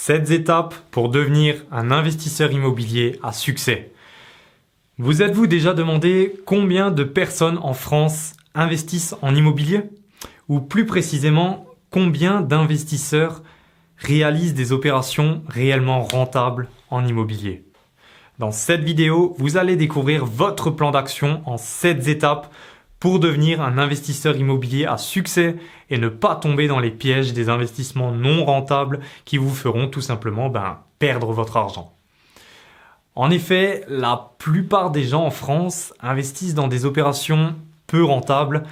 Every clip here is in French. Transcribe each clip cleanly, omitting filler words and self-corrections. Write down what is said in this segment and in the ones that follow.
7 étapes pour devenir un investisseur immobilier à succès. Vous êtes-vous déjà demandé combien de personnes en France investissent en immobilier? Ou plus précisément, combien d'investisseurs réalisent des opérations réellement rentables en immobilier? Dans cette vidéo, vous allez découvrir votre plan d'action en 7 étapes pour devenir un investisseur immobilier à succès et ne pas tomber dans les pièges des investissements non rentables qui vous feront tout simplement perdre votre argent. En effet, la plupart des gens en France investissent dans des opérations peu rentables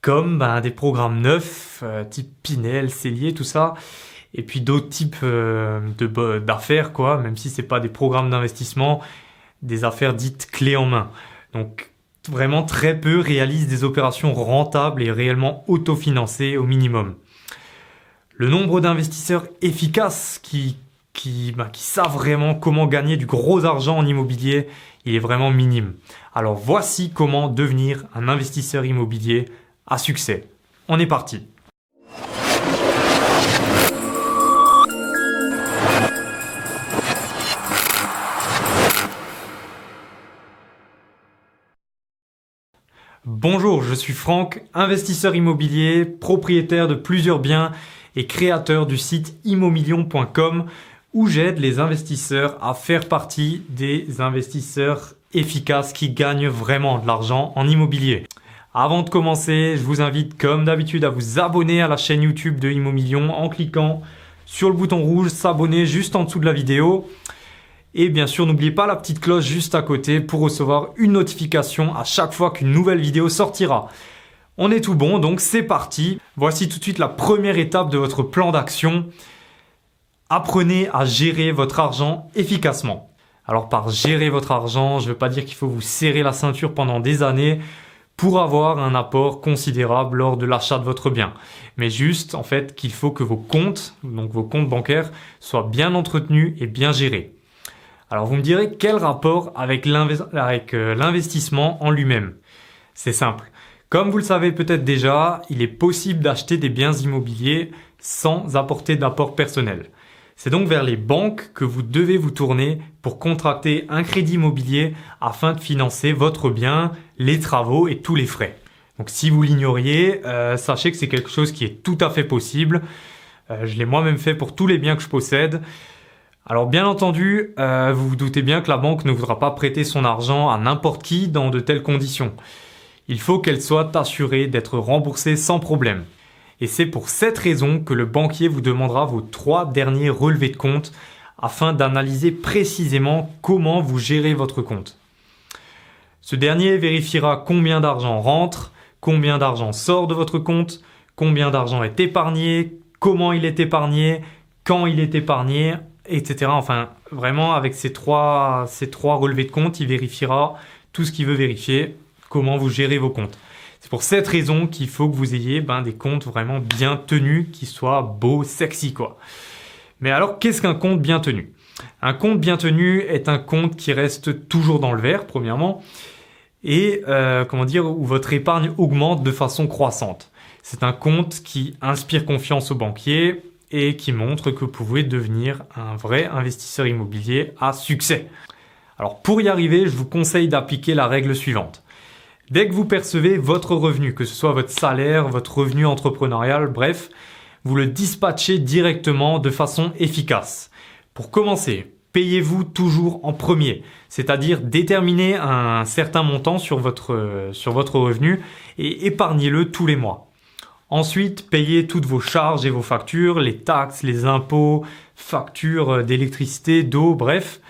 comme des programmes neufs type Pinel, Cellier, tout ça, et puis d'autres types d'affaires, même si c'est pas des programmes d'investissement, des affaires dites clés en main. Donc vraiment très peu réalisent des opérations rentables et réellement autofinancées au minimum. Le nombre d'investisseurs efficaces qui savent vraiment comment gagner du gros argent en immobilier, il est vraiment minime. Alors voici comment devenir un investisseur immobilier à succès. On est parti. Bonjour, je suis Franck, investisseur immobilier, propriétaire de plusieurs biens et créateur du site immomillion.com où j'aide les investisseurs à faire partie des investisseurs efficaces qui gagnent vraiment de l'argent en immobilier. Avant de commencer, je vous invite comme d'habitude à vous abonner à la chaîne YouTube de Immomillion en cliquant sur le bouton rouge s'abonner juste en dessous de la vidéo. Et bien sûr, n'oubliez pas la petite cloche juste à côté pour recevoir une notification à chaque fois qu'une nouvelle vidéo sortira. On est tout bon, donc c'est parti. Voici tout de suite la première étape de votre plan d'action. Apprenez à gérer votre argent efficacement. Alors par gérer votre argent, je ne veux pas dire qu'il faut vous serrer la ceinture pendant des années pour avoir un apport considérable lors de l'achat de votre bien. Mais juste en fait qu'il faut que vos comptes, donc vos comptes bancaires, soient bien entretenus et bien gérés. Alors vous me direz quel rapport avec l'investissement en lui-même? C'est simple. Comme vous le savez peut-être déjà, il est possible d'acheter des biens immobiliers sans apporter d'apport personnel. C'est donc vers les banques que vous devez vous tourner pour contracter un crédit immobilier afin de financer votre bien, les travaux et tous les frais. Donc si vous l'ignoriez, sachez que c'est quelque chose qui est tout à fait possible. Je l'ai moi-même fait pour tous les biens que je possède. Alors bien entendu, vous vous doutez bien que la banque ne voudra pas prêter son argent à n'importe qui dans de telles conditions. Il faut qu'elle soit assurée d'être remboursée sans problème. Et c'est pour cette raison que le banquier vous demandera vos 3 derniers relevés de compte afin d'analyser précisément comment vous gérez votre compte. Ce dernier vérifiera combien d'argent rentre, combien d'argent sort de votre compte, combien d'argent est épargné, comment il est épargné, quand il est épargné, etc. Enfin, vraiment, avec ces trois relevés de compte, il vérifiera tout ce qu'il veut vérifier, comment vous gérez vos comptes. C'est pour cette raison qu'il faut que vous ayez des comptes vraiment bien tenus, qui soient beaux, sexy, Mais alors, qu'est-ce qu'un compte bien tenu? Un compte bien tenu est un compte qui reste toujours dans le vert, premièrement, et où votre épargne augmente de façon croissante. C'est un compte qui inspire confiance aux banquiers et qui montre que vous pouvez devenir un vrai investisseur immobilier à succès. Alors pour y arriver, je vous conseille d'appliquer la règle suivante. Dès que vous percevez votre revenu, que ce soit votre salaire, votre revenu entrepreneurial, bref, vous le dispatchez directement de façon efficace. Pour commencer, payez-vous toujours en premier, c'est-à-dire déterminez un certain montant sur votre revenu et épargnez-le tous les mois. Ensuite, payez toutes vos charges et vos factures, les taxes, les impôts, factures d'électricité, d'eau, bref.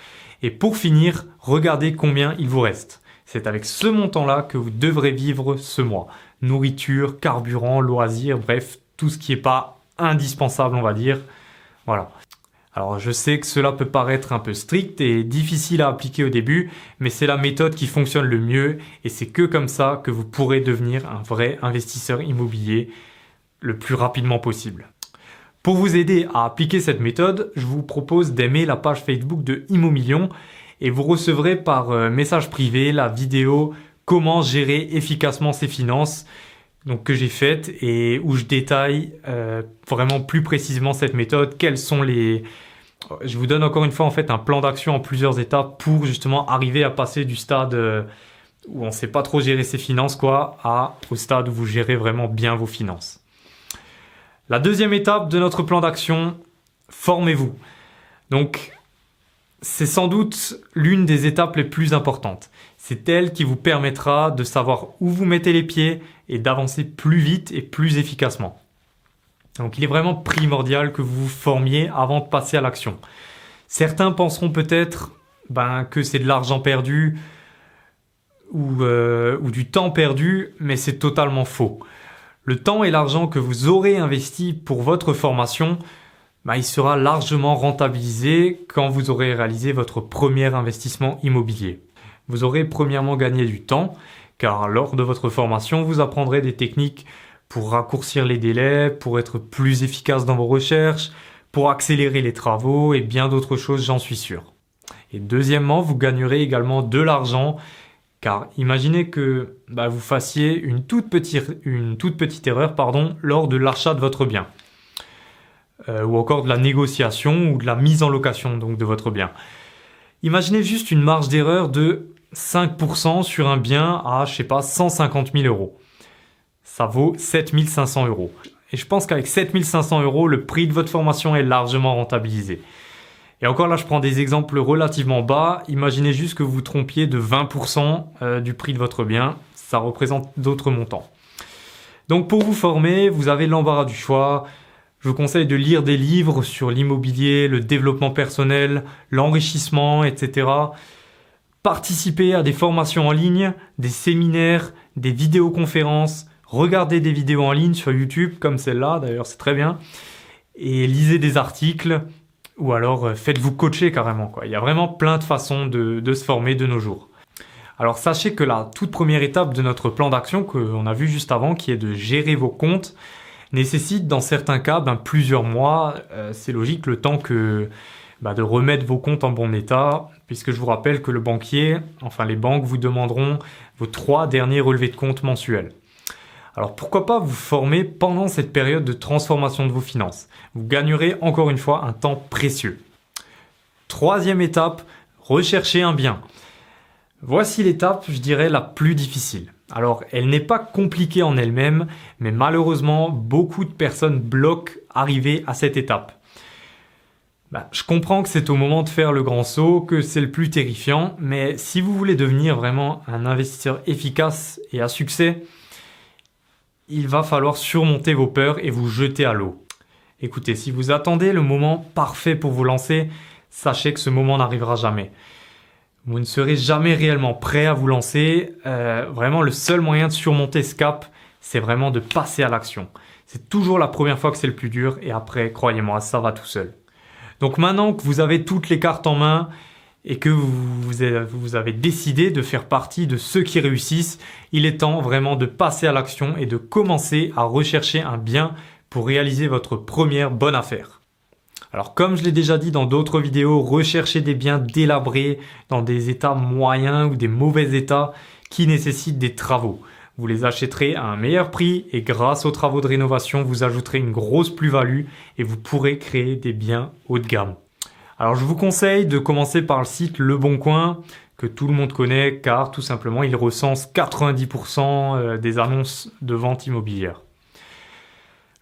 Et pour finir, regardez combien il vous reste. C'est avec ce montant-là que vous devrez vivre ce mois. Nourriture, carburant, loisirs, bref, tout ce qui n'est pas indispensable, on va dire. Voilà. Alors je sais que cela peut paraître un peu strict et difficile à appliquer au début, mais c'est la méthode qui fonctionne le mieux et c'est que comme ça que vous pourrez devenir un vrai investisseur immobilier le plus rapidement possible. Pour vous aider à appliquer cette méthode, je vous propose d'aimer la page Facebook de Immomillion et vous recevrez par message privé la vidéo comment gérer efficacement ses finances donc, que j'ai faite et où je détaille vraiment plus précisément cette méthode, quels sont les Je vous donne encore une fois en fait un plan d'action en plusieurs étapes pour justement arriver à passer du stade où on ne sait pas trop gérer ses finances au stade où vous gérez vraiment bien vos finances. La deuxième étape de notre plan d'action, formez-vous. Donc, c'est sans doute l'une des étapes les plus importantes. C'est elle qui vous permettra de savoir où vous mettez les pieds et d'avancer plus vite et plus efficacement. Donc, il est vraiment primordial que vous vous formiez avant de passer à l'action. Certains penseront peut-être que c'est de l'argent perdu ou du temps perdu, mais c'est totalement faux. Le temps et l'argent que vous aurez investi pour votre formation, il sera largement rentabilisé quand vous aurez réalisé votre premier investissement immobilier. Vous aurez premièrement gagné du temps, car lors de votre formation, vous apprendrez des techniques pour raccourcir les délais, pour être plus efficace dans vos recherches, pour accélérer les travaux et bien d'autres choses, j'en suis sûr. Et deuxièmement, vous gagnerez également de l'argent, car imaginez que vous fassiez une toute petite erreur lors de l'achat de votre bien. Ou encore de la négociation ou de la mise en location donc de votre bien. Imaginez juste une marge d'erreur de 5% sur un bien à, 150 000 euros. Ça vaut 7 500 euros. Et je pense qu'avec 7 500 euros, le prix de votre formation est largement rentabilisé. Et encore là, je prends des exemples relativement bas. Imaginez juste que vous vous trompiez de 20% du prix de votre bien. Ça représente d'autres montants. Donc pour vous former, vous avez l'embarras du choix. Je vous conseille de lire des livres sur l'immobilier, le développement personnel, l'enrichissement, etc. Participez à des formations en ligne, des séminaires, des vidéoconférences. Regardez des vidéos en ligne sur YouTube, comme celle-là, d'ailleurs c'est très bien. Et lisez des articles, ou alors faites-vous coacher carrément. Il y a vraiment plein de façons de se former de nos jours. Alors sachez que la toute première étape de notre plan d'action qu'on a vu juste avant, qui est de gérer vos comptes, nécessite dans certains cas plusieurs mois. C'est logique, le temps de remettre vos comptes en bon état, puisque je vous rappelle que les banques vous demanderont vos 3 derniers relevés de compte mensuels. Alors pourquoi pas vous former pendant cette période de transformation de vos finances. Vous gagnerez encore une fois un temps précieux. Troisième étape, rechercher un bien. Voici l'étape, je dirais, la plus difficile. Alors, elle n'est pas compliquée en elle-même, mais malheureusement, beaucoup de personnes bloquent arriver à cette étape. Je comprends que c'est au moment de faire le grand saut que c'est le plus terrifiant, mais si vous voulez devenir vraiment un investisseur efficace et à succès, il va falloir surmonter vos peurs et vous jeter à l'eau. Écoutez, si vous attendez le moment parfait pour vous lancer, sachez que ce moment n'arrivera jamais. Vous ne serez jamais réellement prêt à vous lancer. Vraiment, le seul moyen de surmonter ce cap, c'est vraiment de passer à l'action. C'est toujours la première fois que c'est le plus dur et après, croyez-moi, ça va tout seul. Donc maintenant que vous avez toutes les cartes en main et que vous avez décidé de faire partie de ceux qui réussissent, il est temps vraiment de passer à l'action et de commencer à rechercher un bien pour réaliser votre première bonne affaire. Alors comme je l'ai déjà dit dans d'autres vidéos, recherchez des biens délabrés dans des états moyens ou des mauvais états qui nécessitent des travaux. Vous les achèterez à un meilleur prix et grâce aux travaux de rénovation, vous ajouterez une grosse plus-value et vous pourrez créer des biens haut de gamme. Alors je vous conseille de commencer par le site Le Bon Coin, que tout le monde connaît car tout simplement il recense 90% des annonces de vente immobilière.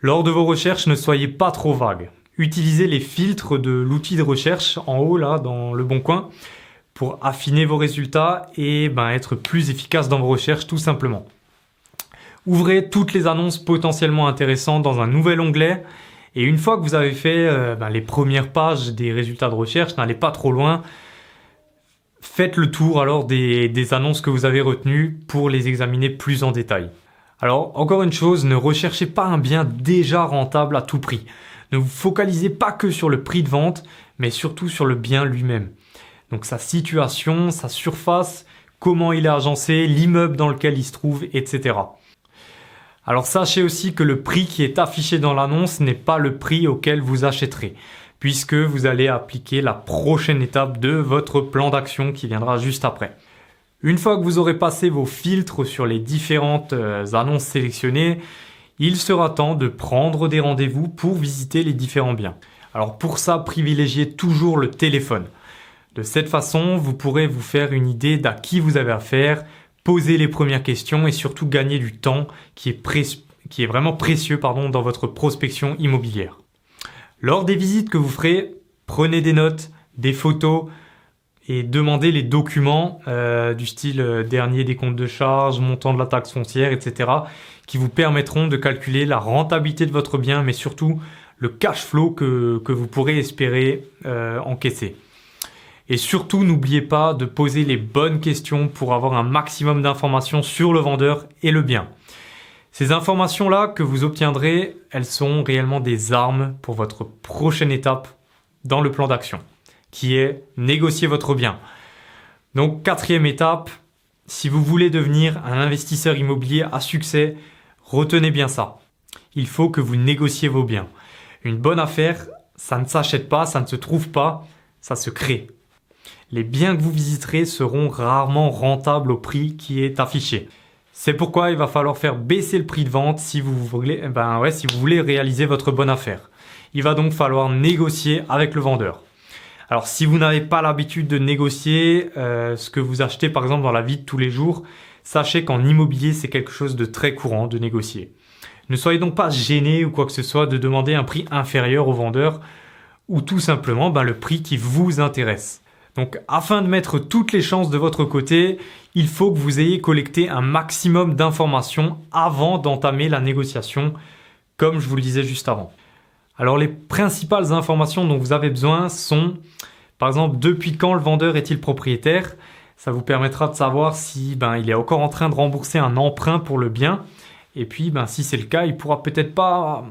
Lors de vos recherches, ne soyez pas trop vagues. Utilisez les filtres de l'outil de recherche en haut là dans Le Bon Coin pour affiner vos résultats et être plus efficace dans vos recherches tout simplement. Ouvrez toutes les annonces potentiellement intéressantes dans un nouvel onglet et une fois que vous avez fait les premières pages des résultats de recherche, n'allez pas trop loin. Faites le tour alors des annonces que vous avez retenues pour les examiner plus en détail. Alors encore une chose, ne recherchez pas un bien déjà rentable à tout prix. Ne vous focalisez pas que sur le prix de vente, mais surtout sur le bien lui-même. Donc sa situation, sa surface, comment il est agencé, l'immeuble dans lequel il se trouve, etc. Alors sachez aussi que le prix qui est affiché dans l'annonce n'est pas le prix auquel vous achèterez, puisque vous allez appliquer la prochaine étape de votre plan d'action qui viendra juste après. Une fois que vous aurez passé vos filtres sur les différentes annonces sélectionnées, il sera temps de prendre des rendez-vous pour visiter les différents biens. Alors pour ça, privilégiez toujours le téléphone. De cette façon, vous pourrez vous faire une idée d'à qui vous avez affaire, poser les premières questions et surtout gagner du temps qui est vraiment précieux dans votre prospection immobilière. Lors des visites que vous ferez, prenez des notes, des photos et demandez les documents du style dernier décompte de charges, montant de la taxe foncière, etc. qui vous permettront de calculer la rentabilité de votre bien, mais surtout le cash flow que vous pourrez espérer encaisser. Et surtout, n'oubliez pas de poser les bonnes questions pour avoir un maximum d'informations sur le vendeur et le bien. Ces informations-là que vous obtiendrez, elles sont réellement des armes pour votre prochaine étape dans le plan d'action, qui est négocier votre bien. Donc, 4e étape, si vous voulez devenir un investisseur immobilier à succès, retenez bien ça. Il faut que vous négociez vos biens. Une bonne affaire, ça ne s'achète pas, ça ne se trouve pas, ça se crée. Les biens que vous visiterez seront rarement rentables au prix qui est affiché. C'est pourquoi il va falloir faire baisser le prix de vente si vous voulez réaliser votre bonne affaire. Il va donc falloir négocier avec le vendeur. Alors si vous n'avez pas l'habitude de négocier ce que vous achetez par exemple dans la vie de tous les jours, sachez qu'en immobilier c'est quelque chose de très courant de négocier. Ne soyez donc pas gêné ou quoi que ce soit de demander un prix inférieur au vendeur ou tout simplement le prix qui vous intéresse. Donc afin de mettre toutes les chances de votre côté, il faut que vous ayez collecté un maximum d'informations avant d'entamer la négociation, comme je vous le disais juste avant. Alors les principales informations dont vous avez besoin sont, par exemple, depuis quand le vendeur est-il propriétaire ? Ça vous permettra de savoir si il est encore en train de rembourser un emprunt pour le bien. Et puis, si c'est le cas, il pourra peut-être pas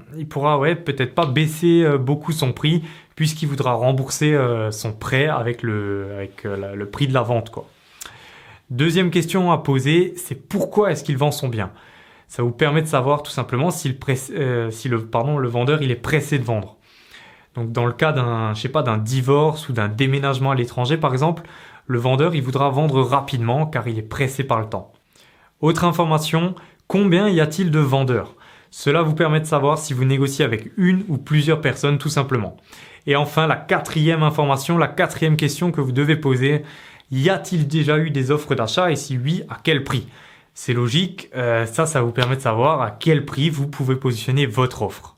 baisser beaucoup son prix puisqu'il voudra rembourser son prêt avec le prix de la vente, quoi. Deuxième question à poser, c'est pourquoi est-ce qu'il vend son bien ? Ça vous permet de savoir tout simplement si le vendeur il est pressé de vendre. Donc dans le cas d'un divorce ou d'un déménagement à l'étranger par exemple, le vendeur il voudra vendre rapidement car il est pressé par le temps. Autre information, combien y a-t-il de vendeurs ? Cela vous permet de savoir si vous négociez avec une ou plusieurs personnes tout simplement. Et enfin, la 4e information, la 4e question que vous devez poser, y a-t-il déjà eu des offres d'achat et si oui, à quel prix ? C'est logique, ça vous permet de savoir à quel prix vous pouvez positionner votre offre.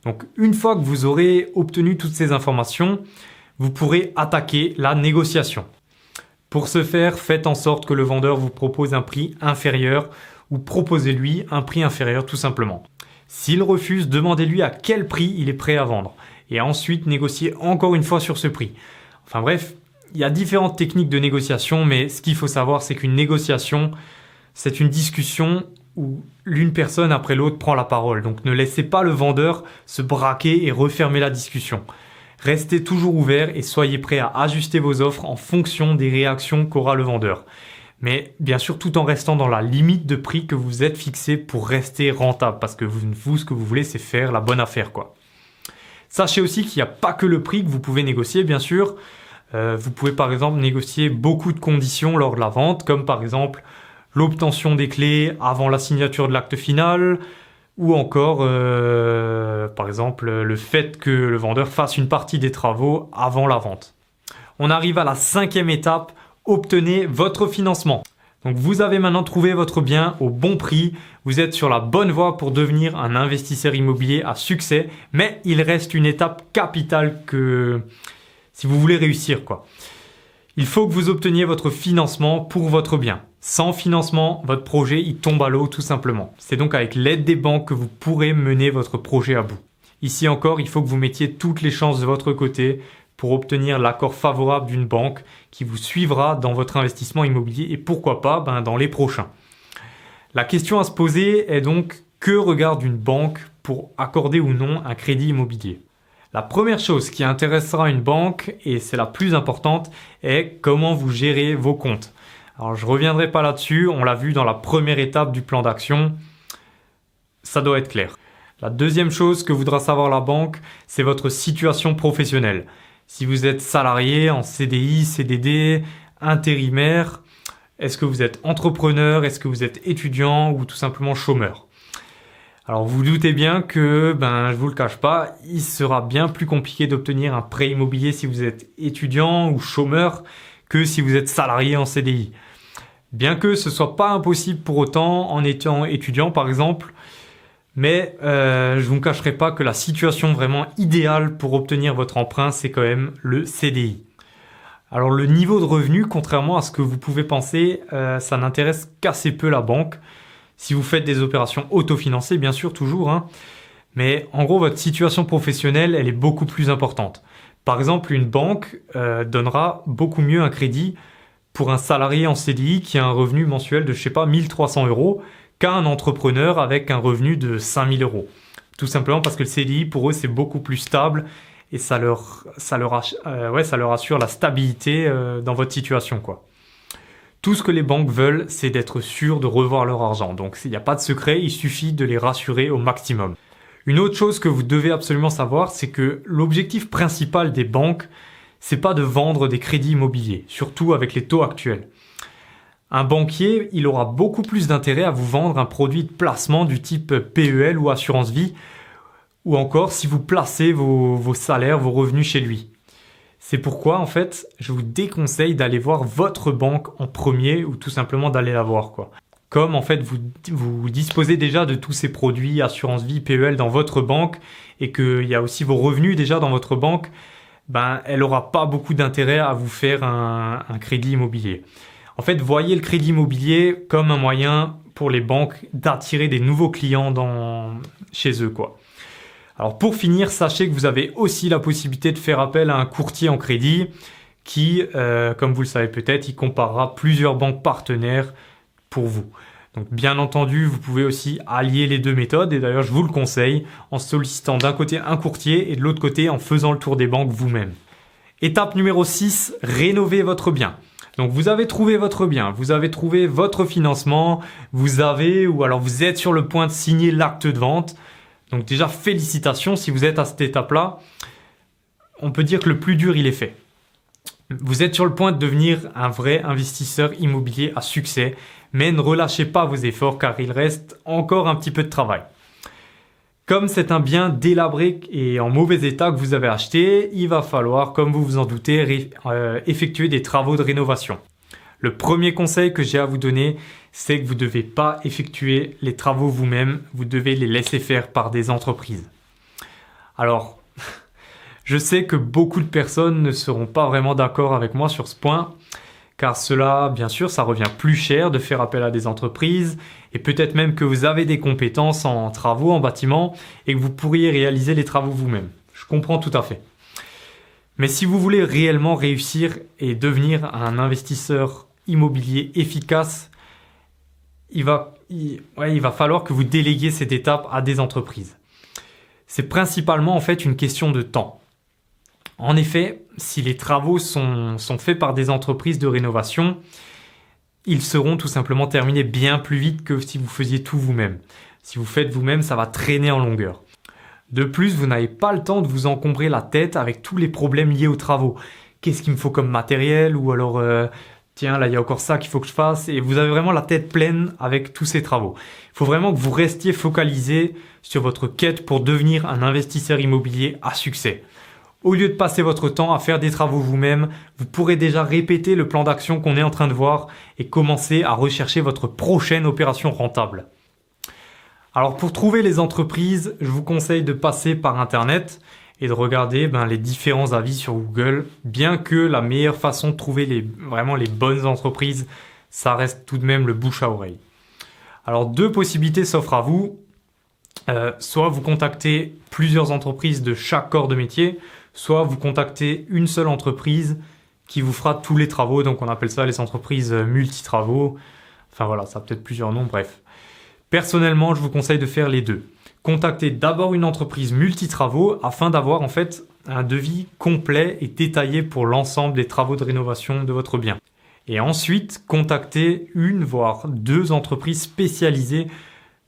Donc une fois que vous aurez obtenu toutes ces informations, vous pourrez attaquer la négociation. Pour ce faire, faites en sorte que le vendeur vous propose un prix inférieur ou proposez-lui un prix inférieur tout simplement. S'il refuse, demandez-lui à quel prix il est prêt à vendre et ensuite négociez encore une fois sur ce prix. Enfin bref, il y a différentes techniques de négociation, mais ce qu'il faut savoir, c'est qu'une négociation, c'est une discussion où l'une personne après l'autre prend la parole. Donc ne laissez pas le vendeur se braquer et refermer la discussion. Restez toujours ouvert et soyez prêt à ajuster vos offres en fonction des réactions qu'aura le vendeur. Mais bien sûr, tout en restant dans la limite de prix que vous êtes fixé pour rester rentable. Parce que vous, ce que vous voulez, c'est faire la bonne affaire, quoi. Sachez aussi qu'il n'y a pas que le prix que vous pouvez négocier, bien sûr. Vous pouvez par exemple négocier beaucoup de conditions lors de la vente, comme par exemple l'obtention des clés avant la signature de l'acte final, ou encore par exemple le fait que le vendeur fasse une partie des travaux avant la vente. On arrive à la 5e étape, obtenez votre financement. Donc vous avez maintenant trouvé votre bien au bon prix, vous êtes sur la bonne voie pour devenir un investisseur immobilier à succès, mais il reste une étape capitale si vous voulez réussir, quoi. Il faut que vous obteniez votre financement pour votre bien. Sans financement, votre projet il tombe à l'eau tout simplement. C'est donc avec l'aide des banques que vous pourrez mener votre projet à bout. Ici encore, il faut que vous mettiez toutes les chances de votre côté pour obtenir l'accord favorable d'une banque qui vous suivra dans votre investissement immobilier et pourquoi pas dans les prochains. La question à se poser est donc que regarde une banque pour accorder ou non un crédit immobilier ? La première chose qui intéressera une banque, et c'est la plus importante, est comment vous gérez vos comptes. Alors je ne reviendrai pas là-dessus, on l'a vu dans la première étape du plan d'action, ça doit être clair. La deuxième chose que voudra savoir la banque, c'est votre situation professionnelle. Si vous êtes salarié en CDI, CDD, intérimaire, est-ce que vous êtes entrepreneur, est-ce que vous êtes étudiant ou tout simplement chômeur ? Alors vous doutez bien que, je vous le cache pas, il sera bien plus compliqué d'obtenir un prêt immobilier si vous êtes étudiant ou chômeur que si vous êtes salarié en CDI. Bien que ce soit pas impossible pour autant en étant étudiant par exemple, mais je vous cacherai pas que la situation vraiment idéale pour obtenir votre emprunt, c'est quand même le CDI. Alors le niveau de revenu, contrairement à ce que vous pouvez penser, ça n'intéresse qu'assez peu la banque. Si vous faites des opérations autofinancées, bien sûr, toujours, hein. Mais en gros, votre situation professionnelle, elle est beaucoup plus importante. Par exemple, une banque donnera beaucoup mieux un crédit pour un salarié en CDI qui a un revenu mensuel de, 1300 euros qu'à un entrepreneur avec un revenu de 5000 euros. Tout simplement parce que le CDI, pour eux, c'est beaucoup plus stable et ça leur assure la stabilité dans votre situation, quoi. Tout ce que les banques veulent, c'est d'être sûrs de revoir leur argent. Donc, il n'y a pas de secret, il suffit de les rassurer au maximum. Une autre chose que vous devez absolument savoir, c'est que l'objectif principal des banques, c'est pas de vendre des crédits immobiliers, surtout avec les taux actuels. Un banquier, il aura beaucoup plus d'intérêt à vous vendre un produit de placement du type PEL ou assurance vie, ou encore si vous placez vos salaires, vos revenus chez lui. C'est pourquoi, en fait, je vous déconseille d'aller voir votre banque en premier ou tout simplement d'aller la voir, quoi. Comme, en fait, vous disposez déjà de tous ces produits, assurance vie, PEL dans votre banque et qu'il y a aussi vos revenus déjà dans votre banque, elle n'aura pas beaucoup d'intérêt à vous faire un crédit immobilier. En fait, voyez le crédit immobilier comme un moyen pour les banques d'attirer des nouveaux clients chez eux, quoi. Alors pour finir, sachez que vous avez aussi la possibilité de faire appel à un courtier en crédit qui, comme vous le savez peut-être, il comparera plusieurs banques partenaires pour vous. Donc bien entendu, vous pouvez aussi allier les deux méthodes et d'ailleurs je vous le conseille en sollicitant d'un côté un courtier et de l'autre côté en faisant le tour des banques vous-même. Étape numéro 6, rénover votre bien. Donc vous avez trouvé votre bien, vous avez trouvé votre financement, vous êtes sur le point de signer l'acte de vente. Donc déjà, félicitations si vous êtes à cette étape-là. On peut dire que le plus dur, il est fait. Vous êtes sur le point de devenir un vrai investisseur immobilier à succès, mais ne relâchez pas vos efforts car il reste encore un petit peu de travail. Comme c'est un bien délabré et en mauvais état que vous avez acheté, il va falloir, comme vous vous en doutez, effectuer des travaux de rénovation. Le premier conseil que j'ai à vous donner, c'est que vous ne devez pas effectuer les travaux vous-même, vous devez les laisser faire par des entreprises. Alors, je sais que beaucoup de personnes ne seront pas vraiment d'accord avec moi sur ce point, car cela, bien sûr, ça revient plus cher de faire appel à des entreprises, et peut-être même que vous avez des compétences en travaux, en bâtiment, et que vous pourriez réaliser les travaux vous-même. Je comprends tout à fait. Mais si vous voulez réellement réussir et devenir un investisseur immobilier efficace, il va falloir que vous déléguiez cette étape à des entreprises. C'est principalement en fait une question de temps. En effet, si les travaux sont faits par des entreprises de rénovation, ils seront tout simplement terminés bien plus vite que si vous faisiez tout vous-même. Si vous faites vous-même, ça va traîner en longueur. De plus, vous n'avez pas le temps de vous encombrer la tête avec tous les problèmes liés aux travaux. Qu'est-ce qu'il me faut comme matériel? Ou alors, tiens, là, il y a encore ça qu'il faut que je fasse. Et vous avez vraiment la tête pleine avec tous ces travaux. Il faut vraiment que vous restiez focalisé sur votre quête pour devenir un investisseur immobilier à succès. Au lieu de passer votre temps à faire des travaux vous-même, vous pourrez déjà répéter le plan d'action qu'on est en train de voir et commencer à rechercher votre prochaine opération rentable. Alors pour trouver les entreprises, je vous conseille de passer par Internet et de regarder les différents avis sur Google, bien que la meilleure façon de trouver vraiment les bonnes entreprises, ça reste tout de même le bouche à oreille. Alors 2 possibilités s'offrent à vous. Soit vous contactez plusieurs entreprises de chaque corps de métier, soit vous contactez une seule entreprise qui vous fera tous les travaux. Donc on appelle ça les entreprises multi-travaux. Enfin voilà, ça a peut-être plusieurs noms, bref. Personnellement, je vous conseille de faire les deux. Contactez d'abord une entreprise multi-travaux afin d'avoir en fait un devis complet et détaillé pour l'ensemble des travaux de rénovation de votre bien. Et ensuite, contactez une voire 2 entreprises spécialisées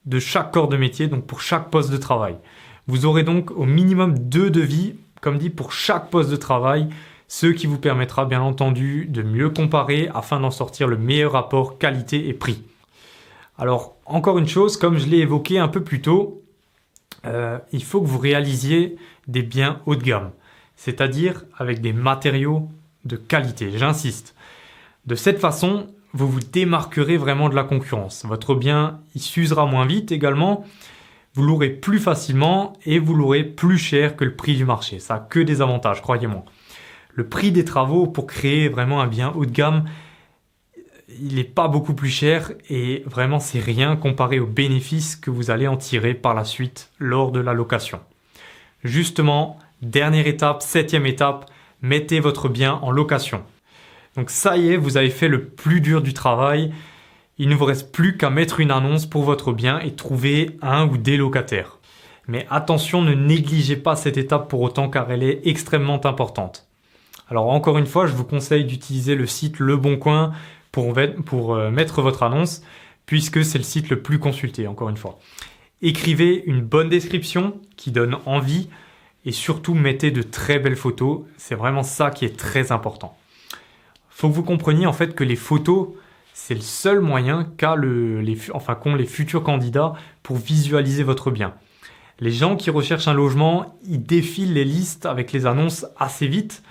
de chaque corps de métier, donc pour chaque poste de travail. Vous aurez donc au minimum 2 devis, comme dit, pour chaque poste de travail, ce qui vous permettra bien entendu de mieux comparer afin d'en sortir le meilleur rapport qualité et prix. Alors, encore une chose, comme je l'ai évoqué un peu plus tôt, il faut que vous réalisiez des biens haut de gamme, c'est-à-dire avec des matériaux de qualité, j'insiste. De cette façon, vous vous démarquerez vraiment de la concurrence. Votre bien, il s'usera moins vite également, vous l'aurez plus facilement et vous l'aurez plus cher que le prix du marché. Ça n'a que des avantages, croyez-moi. Le prix des travaux pour créer vraiment un bien haut de gamme, il n'est pas beaucoup plus cher et vraiment c'est rien comparé aux bénéfices que vous allez en tirer par la suite lors de la location. Justement, dernière étape, 7e étape, mettez votre bien en location. Donc ça y est, vous avez fait le plus dur du travail. Il ne vous reste plus qu'à mettre une annonce pour votre bien et trouver un ou des locataires. Mais attention, ne négligez pas cette étape pour autant car elle est extrêmement importante. Alors encore une fois, je vous conseille d'utiliser le site Le Bon Coin pour mettre votre annonce puisque c'est le site le plus consulté, encore une fois. Écrivez une bonne description qui donne envie et surtout mettez de très belles photos. C'est vraiment ça qui est très important. Faut que vous compreniez en fait que les photos, c'est le seul moyen qu'ont les futurs candidats pour visualiser votre bien. Les gens qui recherchent un logement, ils défilent les listes avec les annonces assez vite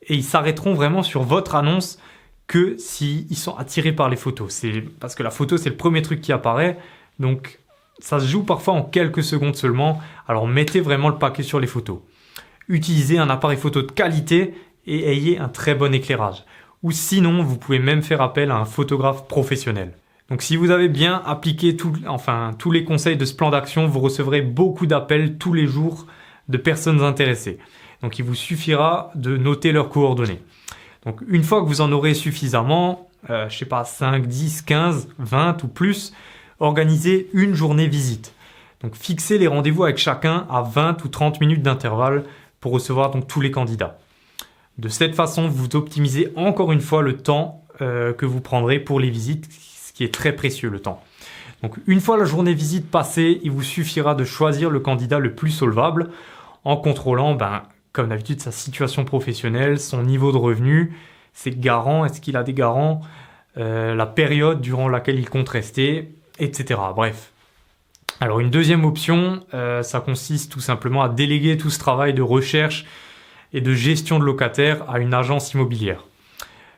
et ils s'arrêteront vraiment sur votre annonce que s'ils sont attirés par les photos. C'est parce que la photo, c'est le premier truc qui apparaît, donc ça se joue parfois en quelques secondes seulement, alors mettez vraiment le paquet sur les photos. Utilisez un appareil photo de qualité et ayez un très bon éclairage. Ou sinon, vous pouvez même faire appel à un photographe professionnel. Donc si vous avez bien appliqué tous les conseils de ce plan d'action, vous recevrez beaucoup d'appels tous les jours de personnes intéressées. Donc il vous suffira de noter leurs coordonnées. Donc une fois que vous en aurez suffisamment, 5, 10, 15, 20 ou plus, organisez une journée visite. Donc fixez les rendez-vous avec chacun à 20 ou 30 minutes d'intervalle pour recevoir donc tous les candidats. De cette façon, vous optimisez encore une fois le temps que vous prendrez pour les visites, ce qui est très précieux, le temps. Donc, une fois la journée visite passée, il vous suffira de choisir le candidat le plus solvable en contrôlant, comme d'habitude, sa situation professionnelle, son niveau de revenu, ses garants, est-ce qu'il a des garants, la période durant laquelle il compte rester, etc. Bref. Alors, une deuxième option, ça consiste tout simplement à déléguer tout ce travail de recherche et de gestion de locataires à une agence immobilière.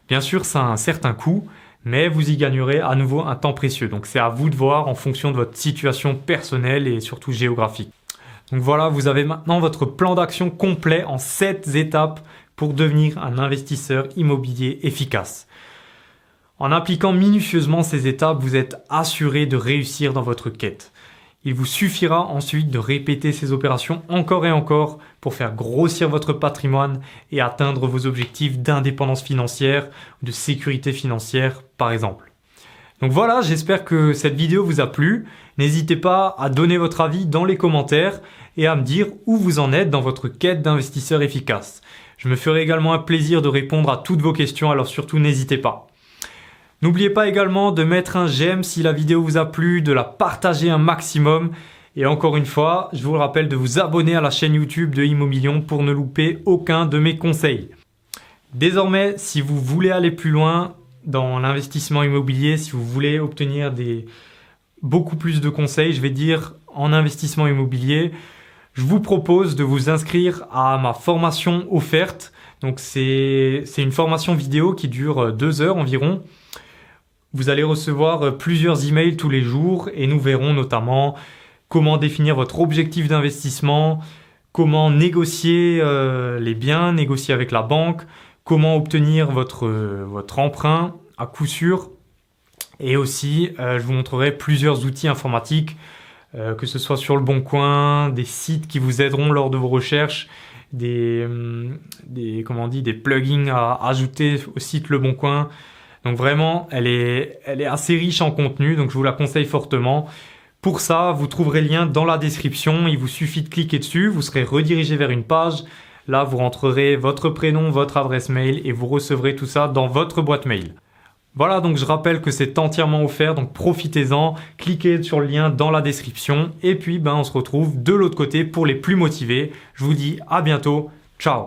Bien sûr, ça a un certain coût, mais vous y gagnerez à nouveau un temps précieux. Donc c'est à vous de voir en fonction de votre situation personnelle et surtout géographique. Donc voilà, vous avez maintenant votre plan d'action complet en 7 étapes pour devenir un investisseur immobilier efficace. En appliquant minutieusement ces étapes, vous êtes assuré de réussir dans votre quête. Il vous suffira ensuite de répéter ces opérations encore et encore pour faire grossir votre patrimoine et atteindre vos objectifs d'indépendance financière ou de sécurité financière par exemple. Donc voilà, j'espère que cette vidéo vous a plu. N'hésitez pas à donner votre avis dans les commentaires et à me dire où vous en êtes dans votre quête d'investisseur efficace. Je me ferai également un plaisir de répondre à toutes vos questions, alors surtout n'hésitez pas. N'oubliez pas également de mettre un j'aime si la vidéo vous a plu, de la partager un maximum. Et encore une fois, je vous le rappelle de vous abonner à la chaîne YouTube de Immomillion pour ne louper aucun de mes conseils. Désormais, si vous voulez aller plus loin dans l'investissement immobilier, si vous voulez obtenir beaucoup plus de conseils, je vais dire en investissement immobilier, je vous propose de vous inscrire à ma formation offerte. Donc c'est une formation vidéo qui dure 2 heures environ. Vous allez recevoir plusieurs emails tous les jours et nous verrons notamment comment définir votre objectif d'investissement, comment négocier les biens, négocier avec la banque, comment obtenir votre emprunt à coup sûr. Et aussi, je vous montrerai plusieurs outils informatiques, que ce soit sur Le Bon Coin, des sites qui vous aideront lors de vos recherches, des plugins à ajouter au site Le Bon Coin. Donc vraiment, elle est assez riche en contenu, donc je vous la conseille fortement. Pour ça, vous trouverez le lien dans la description. Il vous suffit de cliquer dessus, vous serez redirigé vers une page. Là, vous rentrerez votre prénom, votre adresse mail et vous recevrez tout ça dans votre boîte mail. Voilà, donc je rappelle que c'est entièrement offert, donc profitez-en. Cliquez sur le lien dans la description. Et puis, on se retrouve de l'autre côté pour les plus motivés. Je vous dis à bientôt. Ciao!